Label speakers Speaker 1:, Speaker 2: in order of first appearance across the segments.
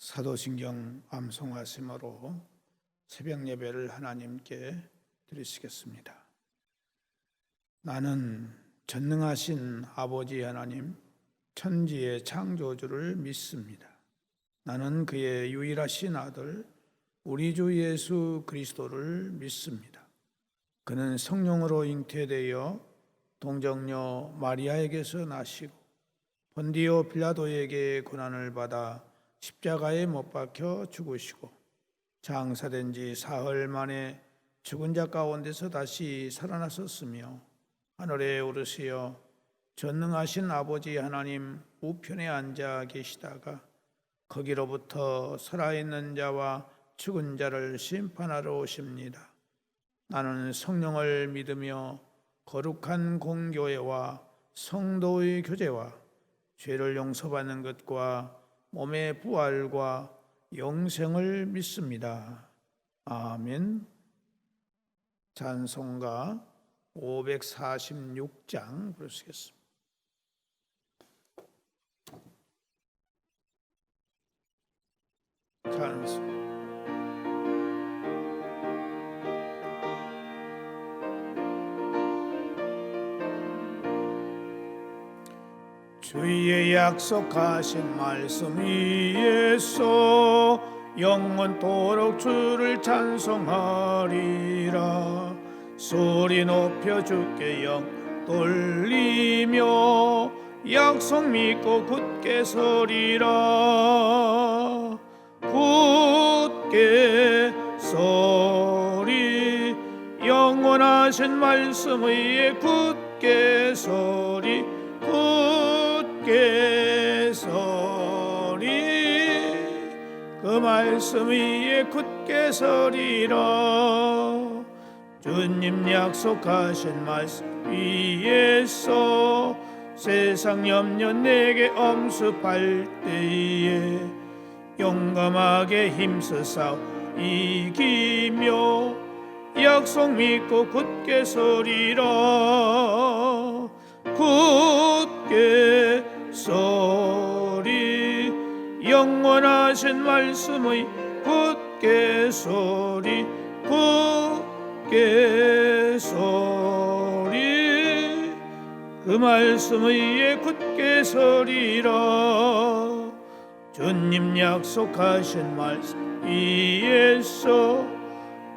Speaker 1: 사도신경 암송하심으로 새벽 예배를 하나님께 드리시겠습니다. 나는 전능하신 아버지 하나님, 천지의 창조주를 믿습니다. 나는 그의 유일하신 아들, 우리 주 예수 그리스도를 믿습니다. 그는 성령으로 잉태되어 동정녀 마리아에게서 나시고 본디오 빌라도에게 고난을 받아 십자가에 못 박혀 죽으시고 장사된 지 사흘 만에 죽은 자 가운데서 다시 살아나셨으며 하늘에 오르시어 전능하신 아버지 하나님 우편에 앉아 계시다가 거기로부터 살아있는 자와 죽은 자를 심판하러 오십니다. 나는 성령을 믿으며 거룩한 공교회와 성도의 교제와 죄를 용서받는 것과 몸의 부활과 영생을 믿습니다. 아멘. 찬송가 546장 부르시겠습니다. 찬송. 주의 약속하신 말씀 위에서 영원토록 주를 찬송하리라. 소리 높여 주께 영 돌리며 약속 믿고 굳게 서리라. 굳게 서리 영원하신 말씀 위에 굳게 서리 굳게 서리 그 말씀 위에 굳게 서리라. 주님 약속하신 말씀 위에서 세상 염려 내게 엄습할 때에 용감하게 힘써 싸워 이기며 약속 믿고 굳게 서리라. 굳게 서리 영원하신 말씀의 굳게 서리 굳게 서리 그 말씀 위에 굳게 서리라. 주님 약속하신 말씀 위에서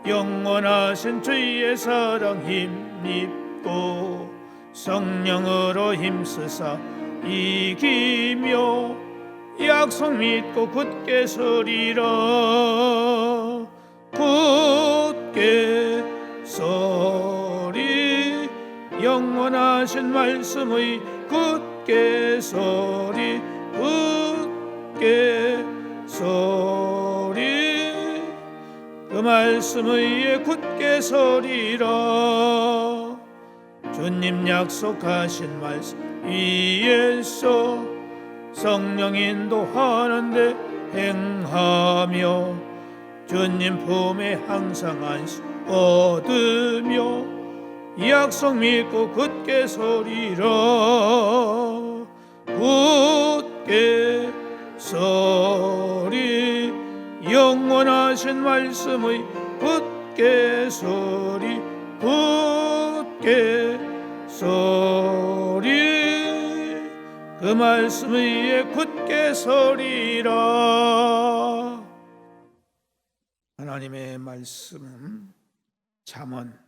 Speaker 1: 영원하신 주의 사랑 힘입고 성령으로 힘쓰사 이기며 약속 믿고 굳게 서리라. 굳게 서리 영원하신 말씀의 굳게 서리 굳게 서리 그 말씀 위에 굳게 서리라. 주님 약속하신 말씀 위에서 성령 인도하는데 행하며 주님 품에 항상 안식 얻으며 약속 믿고 굳게 서리라. 굳게 서리 영원하신 말씀의 굳게 서리 굳게 서리 그 말씀 위에 굳게 서리라. 하나님의 말씀은 잠언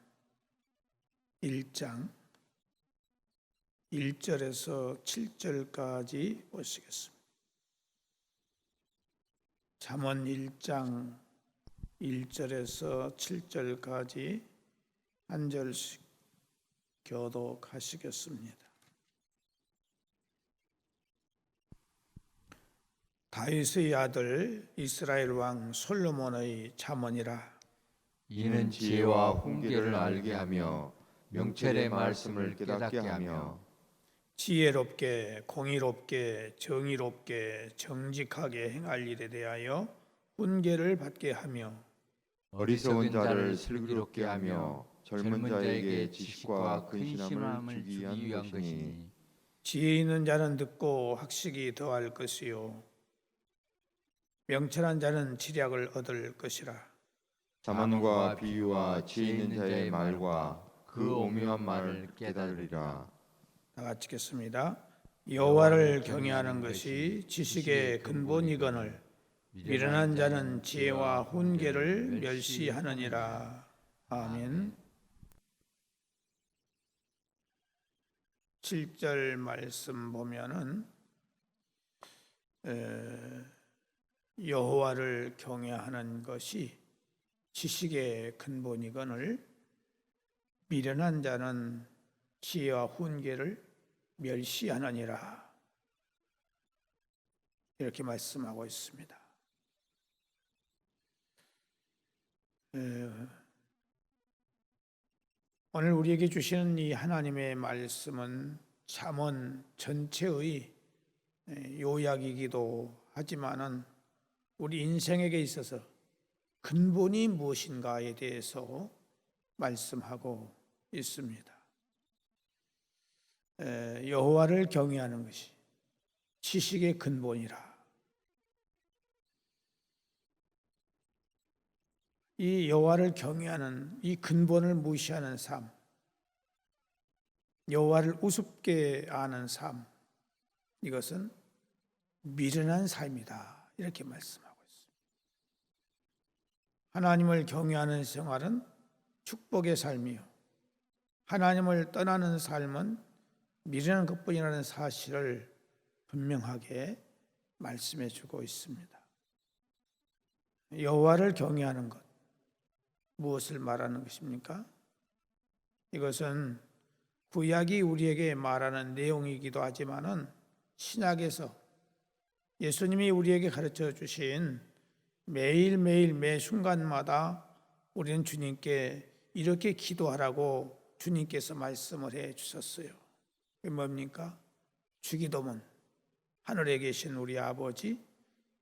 Speaker 1: 1장 1절에서 7절까지 보시겠습니다. 잠언 1장 1절에서 7절까지 한 절씩 교독하시겠습니다. 다윗의 아들 이스라엘 왕 솔로몬의 잠언이라.
Speaker 2: 이는 지혜와 훈계를 알게 하며 명철의 말씀을 깨닫게 하며
Speaker 1: 지혜롭게 공의롭게 정의롭게 정직하게 행할 일에 대하여 훈계를 받게 하며
Speaker 2: 어리석은 자를 슬기롭게 하며 젊은 자에게 지식과 근신함을 주기 위한 것이니
Speaker 1: 지혜 있는 자는 듣고 학식이 더할 것이요 명철한 자는 지략을 얻을 것이라.
Speaker 2: 자문과 비유와 지혜 있는 자의 말과 그 오묘한 말을 깨달으리라.
Speaker 1: 다 같이 읽겠습니다. 여호와를 경외하는 것이 지식의 근본이거늘 미련한 자는 지혜와 훈계를 멸시하느니라. 아멘. 7절 말씀 보면은 여호와를 경외하는 것이 지식의 근본이거늘 미련한 자는 지혜와 훈계를 멸시하느니라. 이렇게 말씀하고 있습니다. 오늘 우리에게 주시는 이 하나님의 말씀은 잠언 전체의 요약이기도 하지만은 우리 인생에게 있어서 근본이 무엇인가에 대해서 말씀하고 있습니다. 여호와를 경외하는 것이 지식의 근본이라. 이 여호와를 경외하는 이 근본을 무시하는 삶, 여호와를 우습게 아는 삶, 이것은 미련한 삶이다. 이렇게 말씀하고 있습니다. 하나님을 경외하는 생활은 축복의 삶이요, 하나님을 떠나는 삶은 미련한 것뿐이라는 사실을 분명하게 말씀해 주고 있습니다. 여호와를 경외하는 것, 무엇을 말하는 것입니까? 이것은 구약이 우리에게 말하는 내용이기도 하지만은 신약에서 예수님이 우리에게 가르쳐 주신 매일매일 매 순간마다 우리는 주님께 이렇게 기도하라고 주님께서 말씀을 해 주셨어요. 그게 뭡니까? 주기도문, 하늘에 계신 우리 아버지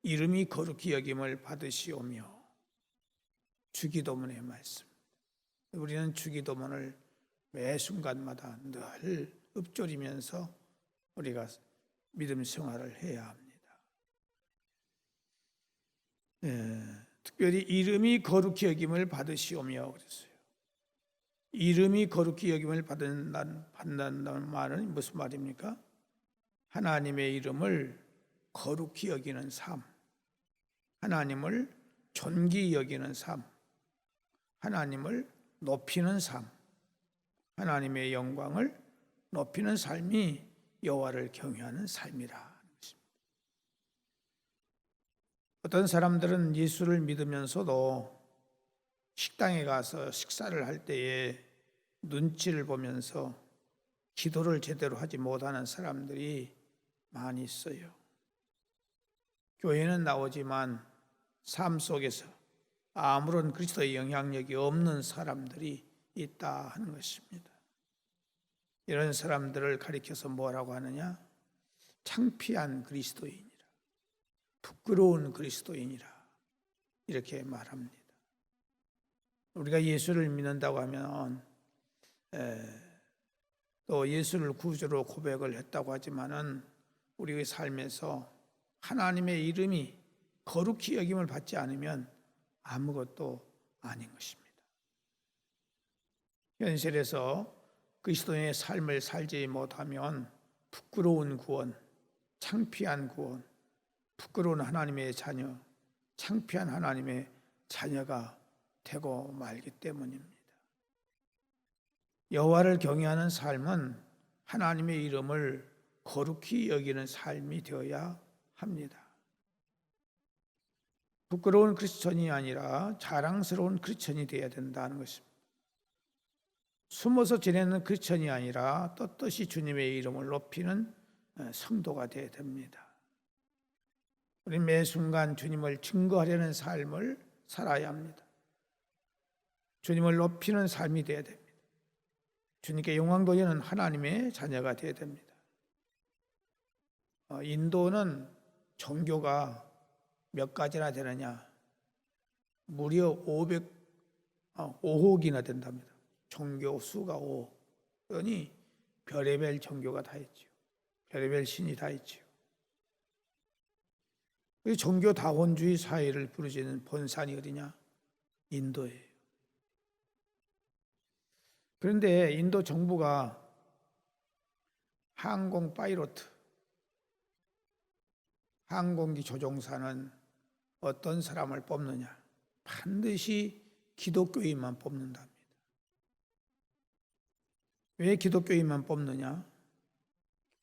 Speaker 1: 이름이 거룩히 여김을 받으시오며. 주기도문의 말씀. 우리는 주기도문을 매 순간마다 늘 읊조리면서 우리가 믿음 생활을 해야 합니다. 특별히 이름이 거룩히 여김을 받으시오며 그랬어요. 이름이 거룩히 여김을 받는다는 말은 무슨 말입니까? 하나님의 이름을 거룩히 여기는 삶, 하나님을 존귀히 여기는 삶, 하나님을 높이는 삶, 하나님의 영광을 높이는 삶이 여호와를 경외하는 삶이라. 어떤 사람들은 예수를 믿으면서도 식당에 가서 식사를 할 때에 눈치를 보면서 기도를 제대로 하지 못하는 사람들이 많이 있어요. 교회는 나오지만 삶 속에서 아무런 그리스도의 영향력이 없는 사람들이 있다 하는 것입니다. 이런 사람들을 가리켜서 뭐라고 하느냐? 창피한 그리스도인이라, 부끄러운 그리스도인이라 이렇게 말합니다. 우리가 예수를 믿는다고 하면 또 예수를 구주로 고백을 했다고 하지만은 우리의 삶에서 하나님의 이름이 거룩히 여김을 받지 않으면 아무것도 아닌 것입니다. 현실에서 그리스도인의 삶을 살지 못하면 부끄러운 구원, 창피한 구원, 부끄러운 하나님의 자녀, 창피한 하나님의 자녀가 되고 말기 때문입니다. 여호와를 경외하는 삶은 하나님의 이름을 거룩히 여기는 삶이 되어야 합니다. 부끄러운 크리스천이 아니라 자랑스러운 크리스천이 되어야 된다는 것입니다. 숨어서 지내는 크리스천이 아니라 떳떳이 주님의 이름을 높이는 성도가 되어야 됩니다. 우리 매 순간 주님을 증거하려는 삶을 살아야 합니다. 주님을 높이는 삶이 되어야 됩니다. 주님께 영광 돌리는 하나님의 자녀가 되어야 됩니다. 인도는 종교가 몇 가지나 되느냐? 무려 5억이나 된답니다. 종교 수가 5억. 그러니 별의별 종교가 다 있죠. 별의별 신이 다 있죠. 이 종교 다원주의 사회를 부르짖는 본산이 어디냐? 인도예요. 그런데 인도 정부가 항공 파이로트, 항공기 조종사는 어떤 사람을 뽑느냐? 반드시 기독교인만 뽑는답니다. 왜 기독교인만 뽑느냐?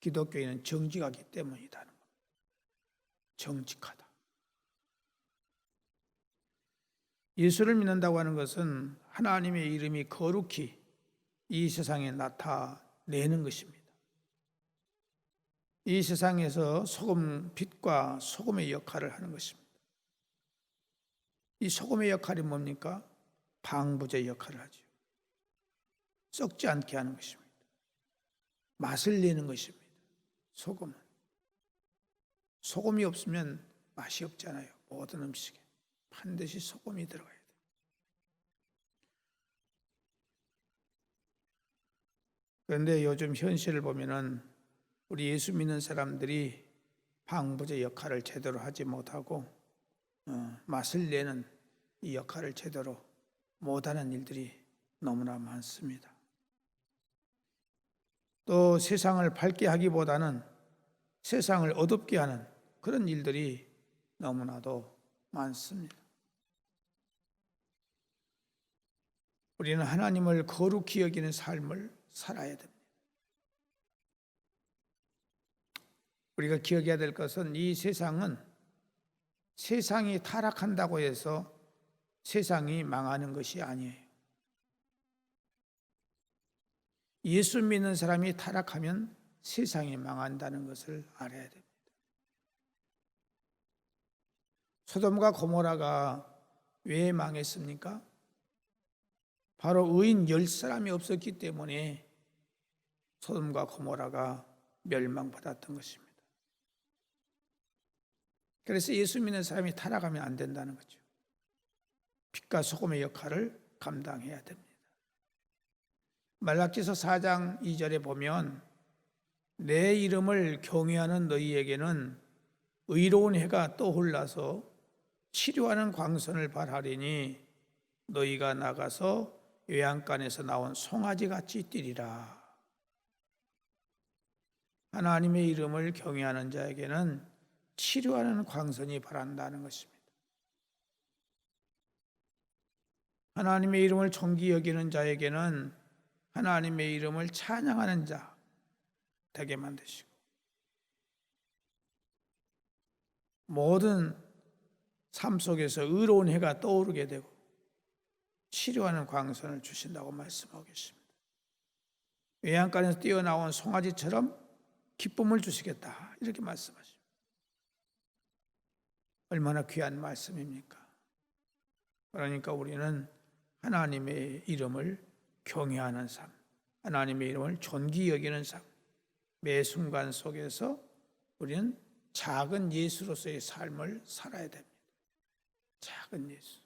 Speaker 1: 기독교인은 정직하기 때문이다는 겁니다. 정직하다. 예수를 믿는다고 하는 것은 하나님의 이름이 거룩히 이 세상에 나타내는 것입니다. 이 세상에서 빛과 소금의 역할을 하는 것입니다. 이 소금의 역할이 뭡니까? 방부제 역할을 하죠. 썩지 않게 하는 것입니다. 맛을 내는 것입니다. 소금은. 소금이 없으면 맛이 없잖아요. 모든 음식에. 반드시 소금이 들어가야 돼요. 그런데 요즘 현실을 보면은 우리 예수 믿는 사람들이 방부제 역할을 제대로 하지 못하고 맛을 내는 이 역할을 제대로 못하는 일들이 너무나 많습니다. 또 세상을 밝게 하기보다는 세상을 어둡게 하는 그런 일들이 너무나도 많습니다. 우리는 하나님을 거룩히 여기는 삶을 살아야 됩니다. 우리가 기억해야 될 것은 이 세상은 세상이 타락한다고 해서 세상이 망하는 것이 아니에요. 예수 믿는 사람이 타락하면 세상이 망한다는 것을 알아야 됩니다. 소돔과 고모라가 왜 망했습니까? 바로 의인 10사람이 없었기 때문에 소돔과 고모라가 멸망받았던 것입니다. 그래서 예수 믿는 사람이 타락하면 안 된다는 거죠. 빛과 소금의 역할을 감당해야 됩니다. 말라기서 4장 2절에 보면 내 이름을 경외하는 너희에게는 의로운 해가 떠올라서 치료하는 광선을 발하리니 너희가 나가서 외양간에서 나온 송아지같이 뛰리라. 하나님의 이름을 경외하는 자에게는 치료하는 광선이 바란다는 것입니다. 하나님의 이름을 존귀 여기는 자에게는 하나님의 이름을 찬양하는 자 되게 만드시고 모든 삶 속에서 의로운 해가 떠오르게 되고 치료하는 광선을 주신다고 말씀하고 계십니다. 외양간에서 뛰어나온 송아지처럼 기쁨을 주시겠다 이렇게 말씀하십니다. 얼마나 귀한 말씀입니까? 그러니까 우리는 하나님의 이름을 경외하는 삶, 하나님의 이름을 존귀 여기는 삶, 매 순간 속에서 우리는 작은 예수로서의 삶을 살아야 됩니다. 작은 예수.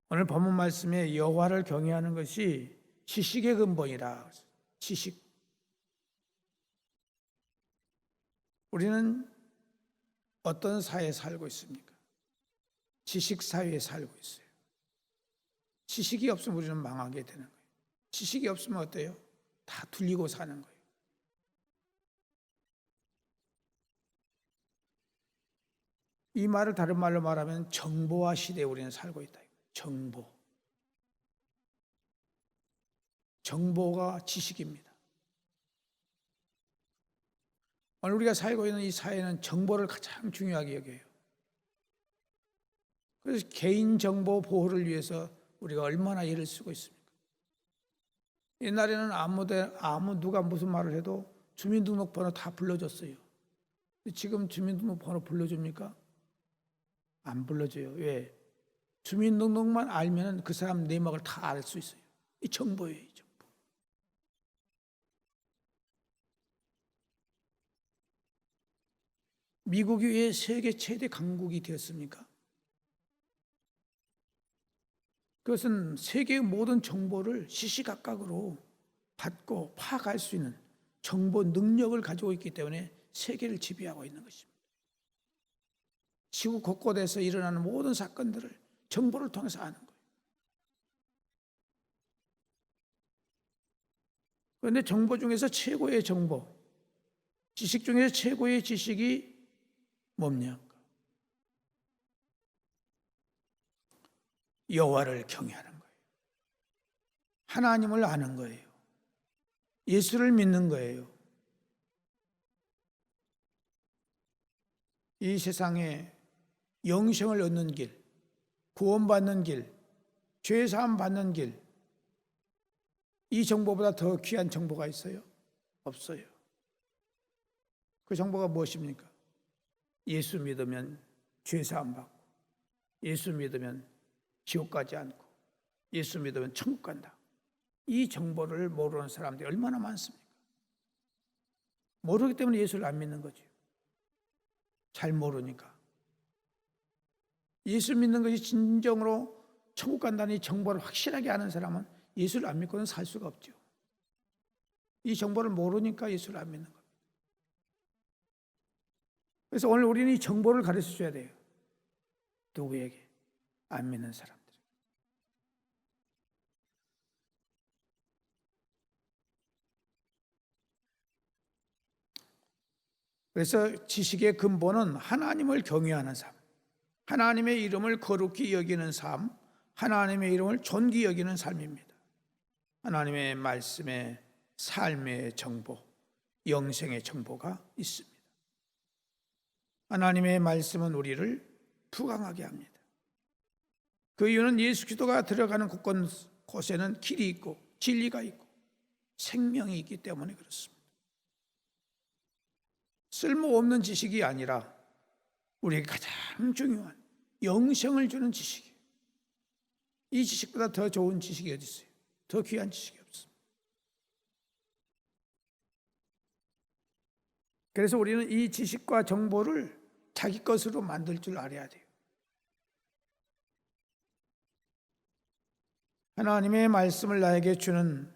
Speaker 1: 오늘 본문 말씀에 여호와를 경외하는 것이 지식의 근본이라. 지식. 우리는 어떤 사회에 살고 있습니까? 지식 사회에 살고 있어요. 지식이 없으면 우리는 망하게 되는 거예요. 지식이 없으면 어때요? 다 둘리고 사는 거예요. 이 말을 다른 말로 말하면 정보화 시대에 우리는 살고 있다. 정보. 정보가 지식입니다. 오늘 우리가 살고 있는 이 사회는 정보를 가장 중요하게 여겨요. 그래서 개인정보 보호를 위해서 우리가 얼마나 애를 쓰고 있습니까? 옛날에는 누가 무슨 말을 해도 주민등록번호 다 불러줬어요. 지금 주민등록번호 불러줍니까? 안 불러줘요. 왜? 주민등록만 알면 그 사람 내막을 다 알 수 있어요. 이 정보예요. 이 정보. 미국이 왜 세계 최대 강국이 되었습니까? 그것은 세계의 모든 정보를 시시각각으로 받고 파악할 수 있는 정보 능력을 가지고 있기 때문에 세계를 지배하고 있는 것입니다. 지구 곳곳에서 일어나는 모든 사건들을 정보를 통해서 아는 거예요. 그런데 정보 중에서 최고의 정보, 지식 중에서 최고의 지식이 뭡니까? 여호와를 경외하는 거예요. 하나님을 아는 거예요. 예수를 믿는 거예요. 이 세상에 영생을 얻는 길, 구원받는 길, 죄사함 받는 길, 이 정보보다 더 귀한 정보가 있어요? 없어요. 그 정보가 무엇입니까? 예수 믿으면 죄사함 받고, 예수 믿으면 지옥 가지 않고, 예수 믿으면 천국 간다. 이 정보를 모르는 사람들이 얼마나 많습니까? 모르기 때문에 예수를 안 믿는 거죠. 잘 모르니까. 예수 믿는 것이 진정으로 천국 간다는 이 정보를 확실하게 아는 사람은 예수를 안 믿고는 살 수가 없죠. 이 정보를 모르니까 예수를 안 믿는 겁니다. 그래서 오늘 우리는 이 정보를 가르쳐 줘야 돼요. 누구에게? 안 믿는 사람들. 그래서 지식의 근본은 하나님을 경외하는 삶, 하나님의 이름을 거룩히 여기는 삶, 하나님의 이름을 존귀 여기는 삶입니다. 하나님의 말씀에 삶의 정보, 영생의 정보가 있습니다. 하나님의 말씀은 우리를 부강하게 합니다. 그 이유는 예수 그리스도가 들어가는 곳곳에는 길이 있고 진리가 있고 생명이 있기 때문에 그렇습니다. 쓸모없는 지식이 아니라 우리에게 가장 중요한 영생을 주는 지식이에요. 이 지식보다 더 좋은 지식이 어디 있어요? 더 귀한 지식이 없습니다. 그래서 우리는 이 지식과 정보를 자기 것으로 만들 줄 알아야 돼요. 하나님의 말씀을 나에게 주는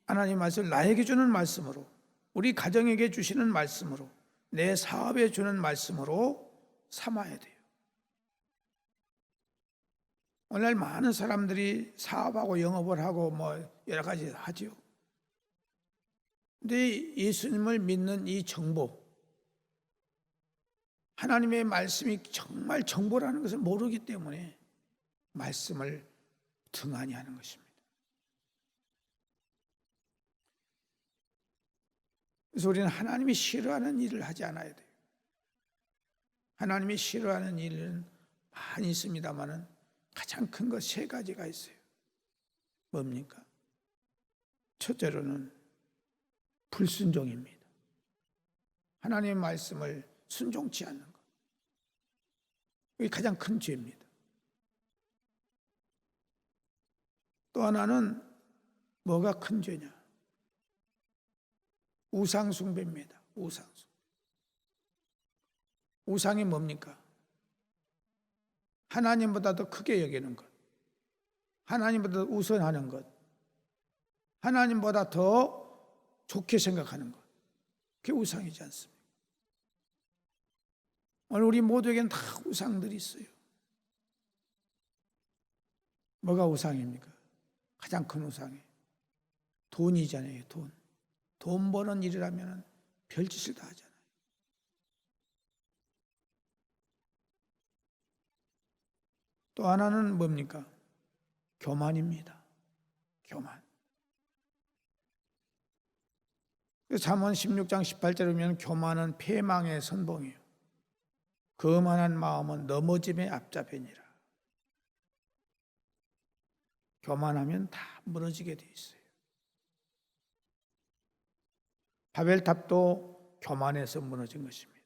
Speaker 1: 하나님의 말씀을 나에게 주는 말씀으로, 우리 가정에게 주시는 말씀으로, 내 사업에 주는 말씀으로 삼아야 돼요. 오늘날 많은 사람들이 사업하고 영업을 하고 뭐 여러 가지 하죠. 근데 예수님을 믿는 이 정보, 하나님의 말씀이 정말 정보라는 것을 모르기 때문에 말씀을 등한히 하는 것입니다. 그래서 우리는 하나님이 싫어하는 일을 하지 않아야 돼요. 하나님이 싫어하는 일은 많이 있습니다만은 가장 큰 것 세 가지가 있어요. 뭡니까? 첫째로는 불순종입니다. 하나님의 말씀을 순종치 않는 것. 이게 가장 큰 죄입니다. 또 하나는 뭐가 큰 죄냐? 우상숭배입니다. 우상숭배. 우상이 뭡니까? 하나님보다 더 크게 여기는 것, 하나님보다 우선하는 것, 하나님보다 더 좋게 생각하는 것, 그게 우상이지 않습니까? 오늘 우리 모두에게는 다 우상들이 있어요. 뭐가 우상입니까? 가장 큰 우상이 돈이잖아요. 돈 버는 일이라면 별짓을 다 하잖아요. 또 하나는 뭡니까? 교만입니다. 교만. 잠언 16장 18절에 보면 교만은 패망의 선봉이요, 거만한 마음은 넘어짐의 앞잡이니라. 교만하면 다 무너지게 돼 있어요. 바벨탑도 교만해서 무너진 것입니다.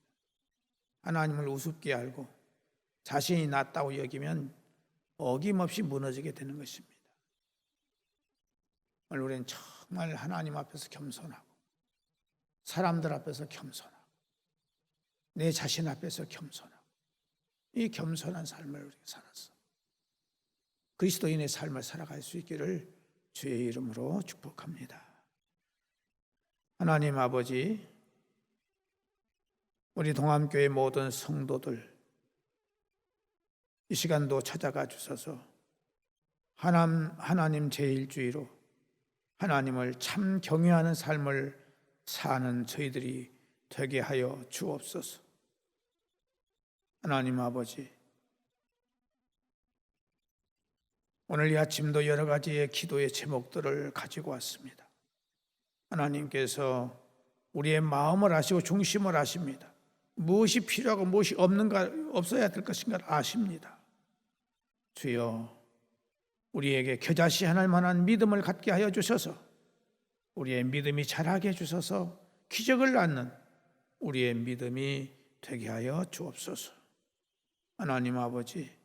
Speaker 1: 하나님을 우습게 알고 자신이 낫다고 여기면 어김없이 무너지게 되는 것입니다. 오늘 우리는 정말 하나님 앞에서 겸손하고, 사람들 앞에서 겸손하고, 내 자신 앞에서 겸손하고, 이 겸손한 삶을 우리가 살아서 그리스도인의 삶을 살아갈 수 있기를 주의 이름으로 축복합니다. 하나님 아버지, 우리 동암교회 모든 성도들 이 시간도 찾아가 주셔서 하나님 제일주의로 하나님을 참 경외하는 삶을 사는 저희들이 되게 하여 주옵소서. 하나님 아버지, 오늘 이 아침도 여러 가지의 기도의 제목들을 가지고 왔습니다. 하나님께서 우리의 마음을 아시고 중심을 아십니다. 무엇이 필요하고 무엇이 없어야 될 것인가 아십니다. 주여, 우리에게 겨자씨하날 만한 믿음을 갖게 하여 주셔서 우리의 믿음이 자라게 해주셔서 기적을 낳는 우리의 믿음이 되게 하여 주옵소서. 하나님 아버지,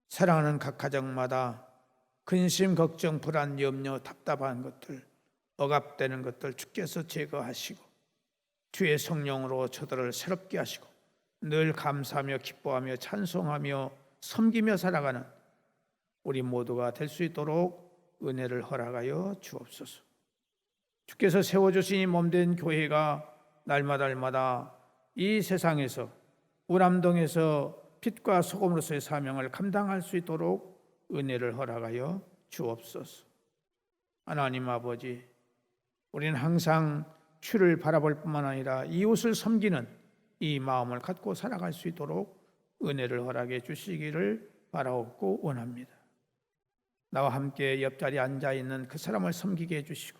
Speaker 1: 사랑하는 각 가정마다 근심, 걱정, 불안, 염려, 답답한 것들, 억압되는 것들 주께서 제거하시고 주의 성령으로 저들을 새롭게 하시고 늘 감사하며 기뻐하며 찬송하며 섬기며 살아가는 우리 모두가 될 수 있도록 은혜를 허락하여 주옵소서. 주께서 세워주신 이 몸된 교회가 날마다 이 세상에서 우람동에서 빛과 소금으로서의 사명을 감당할 수 있도록 은혜를 허락하여 주옵소서. 하나님 아버지, 우리는 항상 주를 바라볼 뿐만 아니라 이웃을 섬기는 이 마음을 갖고 살아갈 수 있도록 은혜를 허락해 주시기를 바라옵고 원합니다. 나와 함께 옆자리에 앉아있는 그 사람을 섬기게 해주시고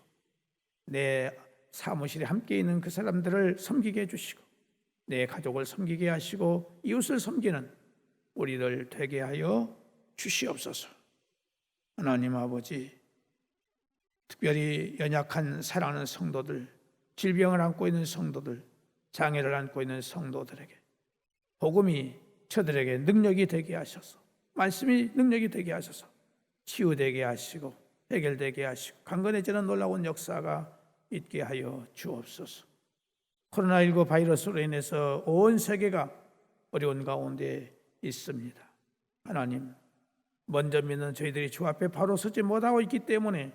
Speaker 1: 내 사무실에 함께 있는 그 사람들을 섬기게 해주시고 내 가족을 섬기게 하시고 이웃을 섬기는 우리를 되게 하여 주시옵소서. 하나님 아버지, 특별히 연약한 사랑하는 성도들, 질병을 안고 있는 성도들, 장애를 안고 있는 성도들에게 복음이 저들에게 능력이 되게 하셔서 말씀이 능력이 되게 하셔서 치유되게 하시고 해결되게 하시고 강건해지는 놀라운 역사가 있게 하여 주옵소서. 코로나19 바이러스로 인해서 온 세계가 어려운 가운데 있습니다. 하나님, 먼저 믿는 저희들이 주 앞에 바로 서지 못하고 있기 때문에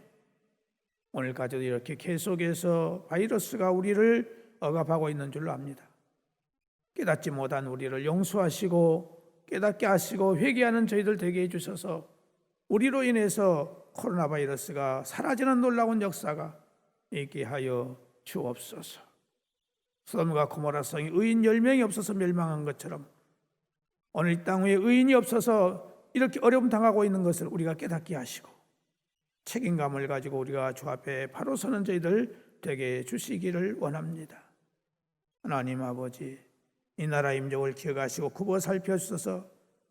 Speaker 1: 오늘까지도 이렇게 계속해서 바이러스가 우리를 억압하고 있는 줄로 압니다. 깨닫지 못한 우리를 용서하시고 깨닫게 하시고 회개하는 저희들 되게 해주셔서 우리로 인해서 코로나 바이러스가 사라지는 놀라운 역사가 있게 하여 주옵소서. 소돔과 고모라 성이 의인 10명이 없어서 멸망한 것처럼 오늘 이 땅 위에 의인이 없어서 이렇게 어려움 당하고 있는 것을 우리가 깨닫게 하시고 책임감을 가지고 우리가 주 앞에 바로 서는 저희들 되게 주시기를 원합니다. 하나님 아버지, 이 나라 임종을 기억하시고 굽어 살펴주셔서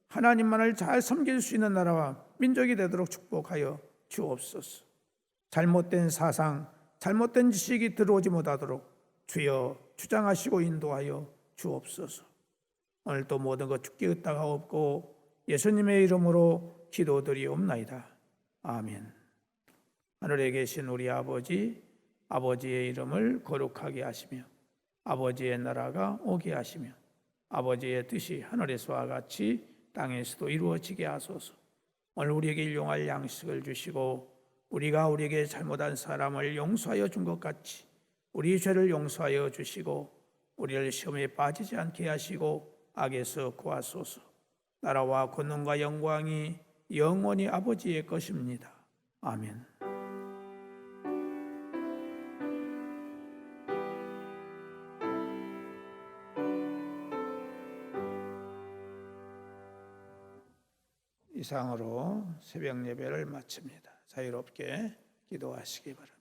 Speaker 1: 하나님만을 잘 섬길 수 있는 나라와 민족이 되도록 축복하여 주옵소서. 잘못된 사상, 잘못된 지식이 들어오지 못하도록 주여 주장하시고 인도하여 주옵소서. 오늘도 모든 것 주께 의탁하옵고 예수님의 이름으로 기도드리옵나이다. 아멘. 하늘에 계신 우리 아버지, 아버지의 이름을 거룩하게 하시며 아버지의 나라가 오게 하시며 아버지의 뜻이 하늘에서와 같이 땅에서도 이루어지게 하소서. 오늘 우리에게 일용할 양식을 주시고 우리가 우리에게 잘못한 사람을 용서하여 준 것 같이 우리 죄를 용서하여 주시고 우리를 시험에 빠지지 않게 하시고 악에서 구하소서. 나라와 권능과 영광이 영원히 아버지의 것입니다. 아멘. 이상으로 새벽 예배를 마칩니다. 자유롭게 기도하시기 바랍니다.